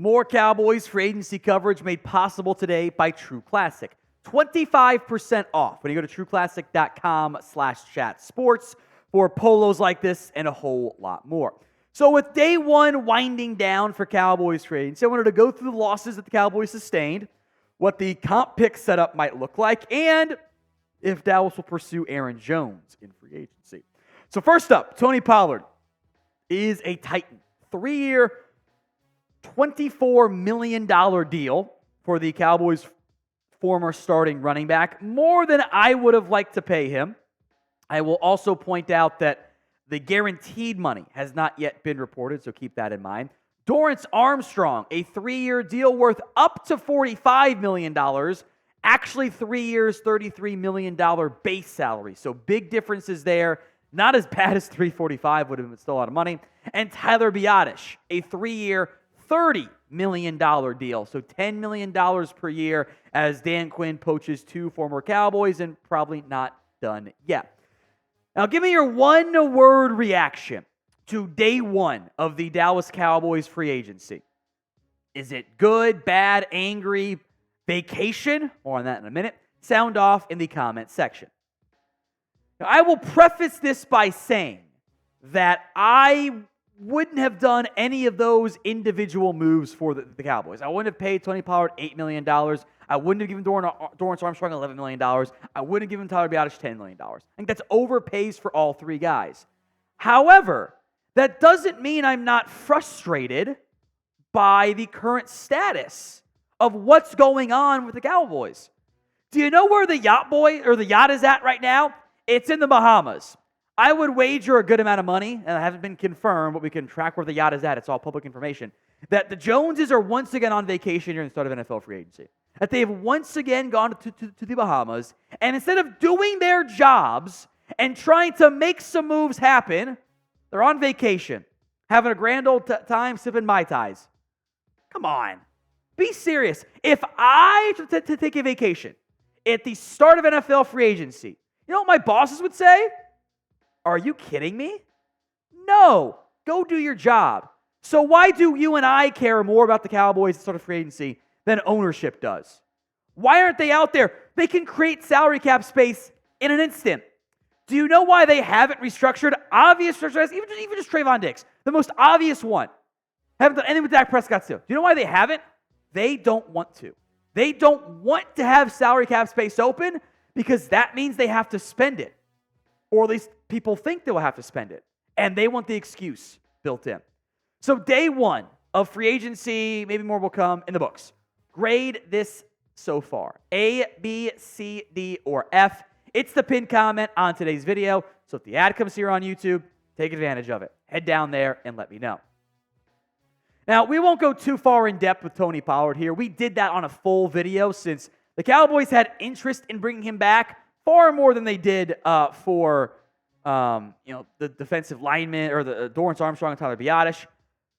More Cowboys free agency coverage made possible today by True Classic. 25% off when you go to trueclassic.com/chatsports for polos like this and a whole lot more. So with day one winding down for Cowboys free agency, I wanted to go through the losses that the Cowboys sustained, what the comp pick setup might look like, and if Dallas will pursue Aaron Jones in free agency. So first up, Tony Pollard is a Titan. 3-year, $24 million deal for the Cowboys' former starting running back, more than I would have liked to pay him. I will also point out that the guaranteed money has not yet been reported, so keep that in mind. Dorance Armstrong, a 3-year deal worth up to $45 million, actually 3 years, $33 million base salary. So big differences there. Not as bad as $345 would have been, still a lot of money. And Tyler Biadasz, a 3-year, $30 million deal. So $10 million per year as Dan Quinn poaches 2 former Cowboys, and probably not done yet. Now give me your one-word reaction to day one of the Dallas Cowboys free agency. Is it good, bad, angry, vacation? More on that in a minute. Sound off in the comment section. Now, I will preface this by saying that I wouldn't have done any of those individual moves for the Cowboys. I wouldn't have paid Tony Pollard $8 million. I wouldn't have given Dorance Armstrong $11 million. I wouldn't have given Tyler Biadasz $10 million. I think that's overpays for all 3 guys. However, that doesn't mean I'm not frustrated by the current status of what's going on with the Cowboys. Do you know where the yacht is at right now? It's in the Bahamas. I would wager a good amount of money, and it hasn't been confirmed, but we can track where the yacht is at. It's all public information. That the Joneses are once again on vacation during the start of NFL free agency. That they have once again gone to the Bahamas, and instead of doing their jobs and trying to make some moves happen, they're on vacation, having a grand old time sipping Mai Tais. Come on. Be serious. If I to take a vacation at the start of NFL free agency, you know what my bosses would say? Are you kidding me? No. Go do your job. So why do you and I care more about the Cowboys at the start of free agency than ownership does? Why aren't they out there? They can create salary cap space in an instant. Do you know why they haven't restructured? Obvious restructures, even just Trayvon Diggs, the most obvious one. Haven't done anything with Dak Prescott too. Do you know why they haven't? They don't want to. They don't want to have salary cap space open because that means they have to spend it. Or at least people think they will have to spend it. And they want the excuse built in. So day one of free agency, maybe more will come, in the books. Grade this so far. A, B, C, D, or F. It's the pinned comment on today's video. So if the ad comes here on YouTube, take advantage of it. Head down there and let me know. Now, we won't go too far in depth with Tony Pollard here. We did that on a full video since the Cowboys had interest in bringing him back far more than they did for the defensive lineman or the Dorance Armstrong and Tyler Biadasz.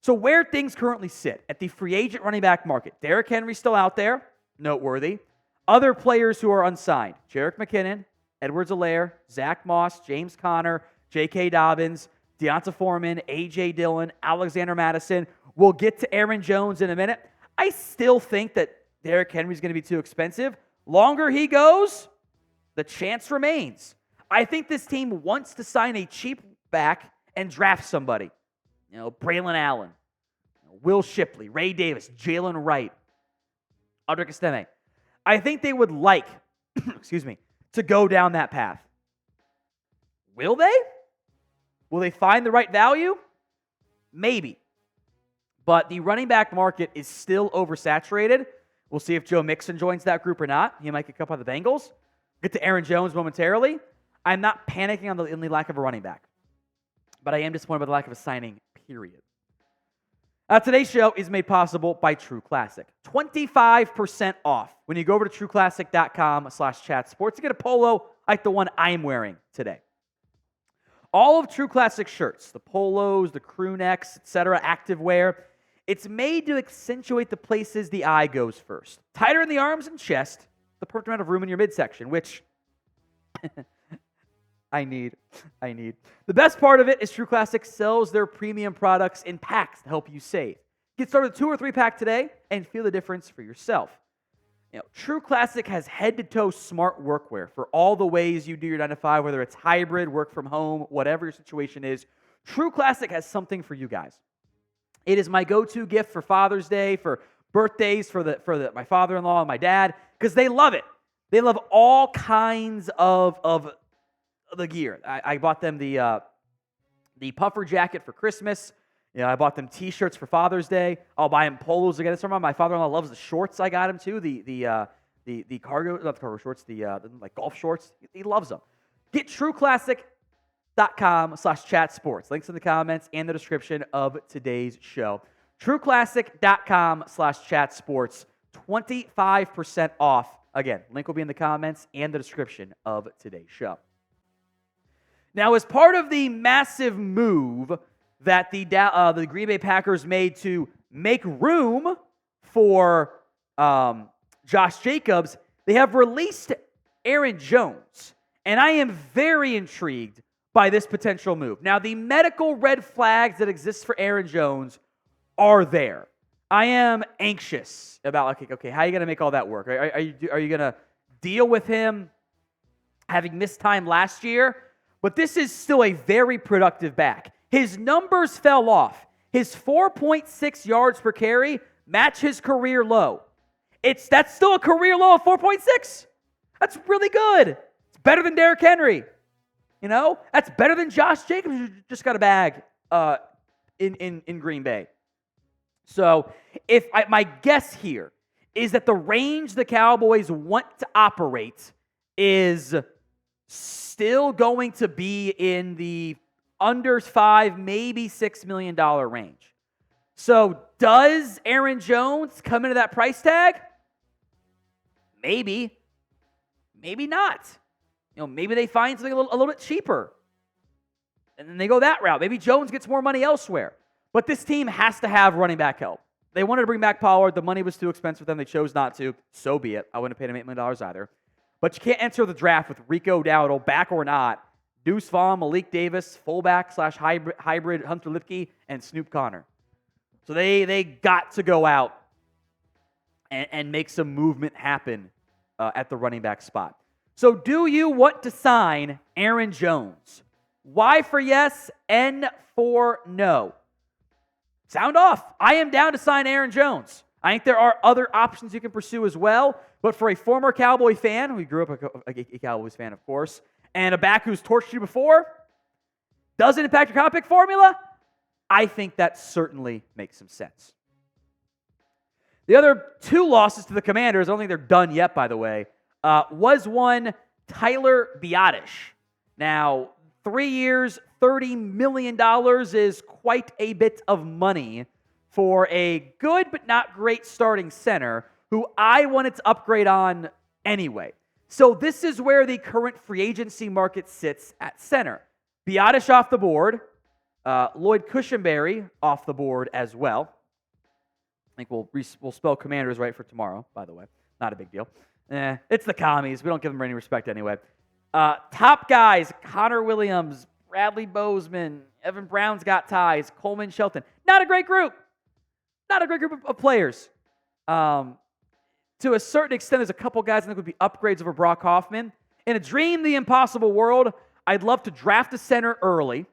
So where things currently sit at the free agent running back market, Derrick Henry's still out there, noteworthy. Other players who are unsigned, Jerick McKinnon, Edwards-Helaire, Zach Moss, James Conner, J.K. Dobbins, Deonta Foreman, A.J. Dillon, Alexander Mattison. We'll get to Aaron Jones in a minute. I still think that Derrick Henry's going to be too expensive. Longer he goes, the chance remains. I think this team wants to sign a cheap back and draft somebody. Braylon Allen, Will Shipley, Ray Davis, Jalen Wright, Audric Estime. I think they would like, to go down that path. Will they? Will they find the right value? Maybe. But the running back market is still oversaturated. We'll see if Joe Mixon joins that group or not. He might get cut by the Bengals. Get to Aaron Jones momentarily. I'm not panicking on the lack of a running back. But I am disappointed by the lack of a signing, period. Today's show is made possible by True Classic. 25% off when you go over to trueclassic.com/chatsports to get a polo like the one I'm wearing today. All of True Classic shirts, the polos, the crew necks, etc., activewear, it's made to accentuate the places the eye goes first. Tighter in the arms and chest, the perfect amount of room in your midsection, which I need. The best part of it is True Classic sells their premium products in packs to help you save. Get started with 2 or 3 pack today and feel the difference for yourself. True Classic has head-to-toe smart workwear for all the ways you do your 9 to 5, whether it's hybrid, work from home, whatever your situation is. True Classic has something for you guys. It is my go-to gift for Father's Day, for birthdays, for my father-in-law and my dad, because they love it. They love all kinds of the gear. I bought them the puffer jacket for Christmas. I bought them T-shirts for Father's Day. I'll buy them polos again. My father-in-law loves the shorts. I got him too. The cargo, not the cargo shorts, the like golf shorts. He loves them. Get trueclassic.com/chatsports. Links in the comments and the description of today's show. trueclassic.com/chatsports. 25% off. Again, link will be in the comments and the description of today's show. Now, as part of the massive move that the Green Bay Packers made to make room for Josh Jacobs, they have released Aaron Jones. And I am very intrigued by this potential move. Now, the medical red flags that exist for Aaron Jones are there. I am anxious about, okay, how are you going to make all that work? Are you going to deal with him having missed time last year? But this is still a very productive back. His numbers fell off. His 4.6 yards per carry match his career low. That's still a career low of 4.6. That's really good. It's better than Derrick Henry. That's better than Josh Jacobs, who just got a bag in Green Bay. So my guess here is that the range the Cowboys want to operate is still going to be in the under $5, maybe $6 million range. So does Aaron Jones come into that price tag? Maybe. Maybe not. Maybe they find something a little bit cheaper. And then they go that route. Maybe Jones gets more money elsewhere. But this team has to have running back help. They wanted to bring back Pollard. The money was too expensive for them. They chose not to. So be it. I wouldn't have paid him $8 million either. But you can't enter the draft with Rico Dowdle, back or not, Deuce Vaughn, Malik Davis, fullback/hybrid Hunter Lipke, and Snoop Connor. So they got to go out and make some movement happen at the running back spot. So do you want to sign Aaron Jones? Y for yes, N for no. Sound off. I am down to sign Aaron Jones. I think there are other options you can pursue as well. But for a former Cowboy fan, we grew up a Cowboys fan, of course, and a back who's torched you before, doesn't impact your comp pick formula, I think that certainly makes some sense. The other 2 losses to the Commanders, I don't think they're done yet, by the way, was one Tyler Biadasz. Now, 3 years, $30 million is quite a bit of money for a good but not great starting center who I wanted to upgrade on anyway. So this is where the current free agency market sits at center. Biadasz off the board. Lloyd Cushenberry off the board as well. I think we'll spell Commanders right for tomorrow, by the way. Not a big deal. It's the commies. We don't give them any respect anyway. Top guys, Connor Williams, Bradley Bozeman, Evan Brown's got ties, Coleman Shelton. Not a great group. Not a great group of players. To a certain extent, there's a couple guys I think would be upgrades over Brock Hoffman. In a dream, the impossible world, I'd love to draft a center early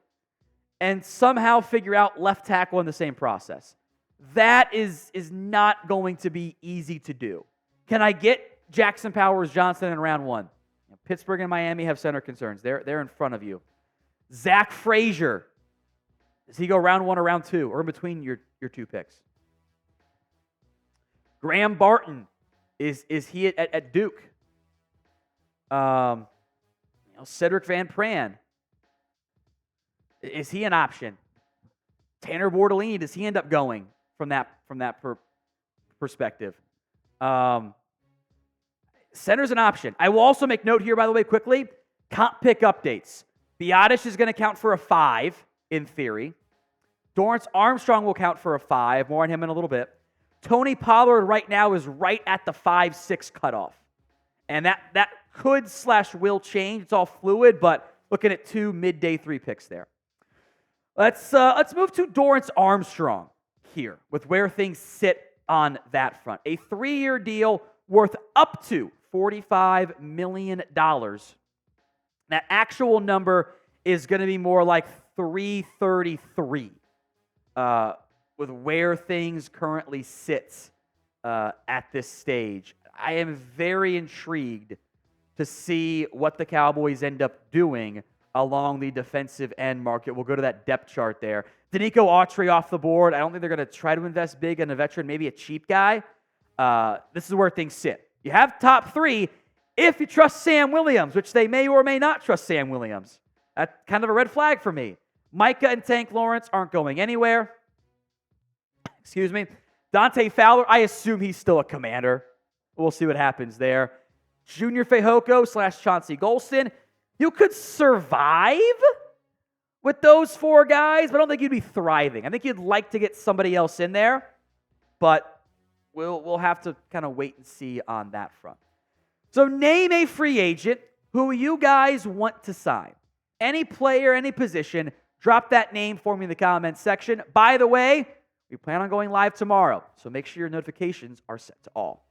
and somehow figure out left tackle in the same process. That is not going to be easy to do. Can I get Jackson Powers Johnson in round 1? Pittsburgh and Miami have center concerns. They're in front of you. Zach Frazier. Does he go round 1 or round 2 or in between your 2 picks? Graham Barton. Is he at Duke? Cedric Van Pran. Is he an option? Tanner Bordellini, does he end up going from that perspective? Center's an option. I will also make note here, by the way, quickly, comp pick updates. Biadasz is going to count for a 5, in theory. Dorance Armstrong will count for a 5. More on him in a little bit. Tony Pollard right now is right at the 5-6 cutoff. And that could/will change. It's all fluid, but looking at 2 mid-day 3 picks there. Let's move to Dorance Armstrong. here with where things sit on that front. A 3-year deal worth up to $45 million. That actual number is going to be more like 333 with where things currently sit at this stage. I am very intrigued to see what the Cowboys end up doing along the defensive end market. We'll go to that depth chart there. Danico Autry off the board. I don't think they're going to try to invest big in a veteran, maybe a cheap guy. This is where things sit. You have top 3 if you trust Sam Williams, which they may or may not trust Sam Williams. That's kind of a red flag for me. Micah and Tank Lawrence aren't going anywhere. Excuse me. Dante Fowler, I assume he's still a Commander. We'll see what happens there. Junior Fehoko / Chauncey Golston. You could survive with those 4 guys, but I don't think you'd be thriving. I think you'd like to get somebody else in there, but we'll have to kind of wait and see on that front. So name a free agent who you guys want to sign. Any player, any position, drop that name for me in the comments section. By the way, we plan on going live tomorrow, so make sure your notifications are set to all.